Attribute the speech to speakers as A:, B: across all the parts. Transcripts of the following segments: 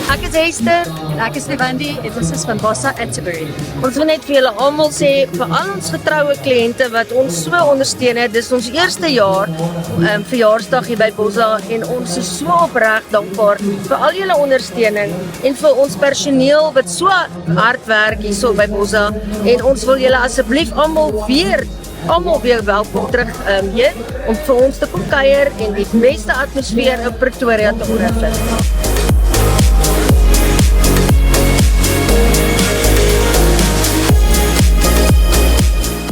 A: Ek is Esther, ek is Levandi en ons is van Bossa Atterbury.
B: Ons wil net vir julle almal sê, vir al ons getroue kliënte wat ons so ondersteun het, dis ons eerste jaar verjaarsdag hier by Bossa en ons is so opreg dankbaar vir al julle ondersteuning en vir ons personeel wat so hard werk hierso by Bossa en ons wil julle asseblief almal weer welkom terug hier om vir ons te kom kuier en die beste atmosfeer in Pretoria te ondervind.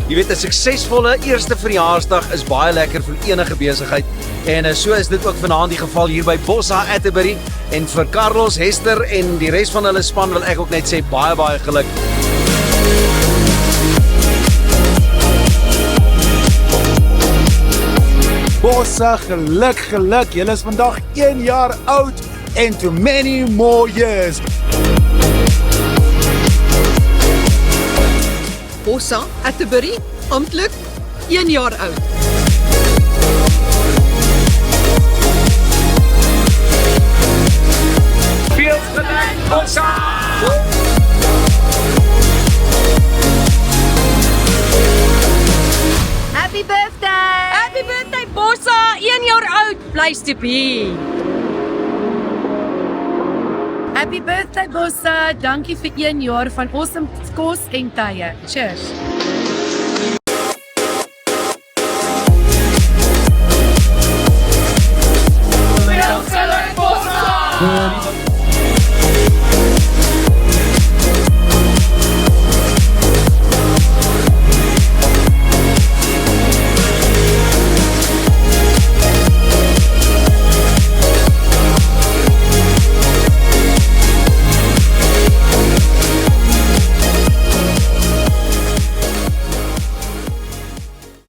C: Jy weet, 'n suksesvolle eerste verjaarsdag is baie lekker vir enige besigheid en so is dit ook vanaand die geval hier by Bossa Atterbury en vir Carlos, Hester en die res van hulle span wil ek ook net sê baie geluk.
D: Bossa, geluk, julle is vandag 1 jaar oud and to many more years.
E: Bossa Atterbury, amptelik 1 jaar oud.
C: Veel geluk, Bossa!
A: Happy birthday!
B: Happy birthday Bossa, 1 jaar oud, place to be.
A: Happy birthday Bossa, dankie vir 1 jaar van awesome kos en tye. Cheers.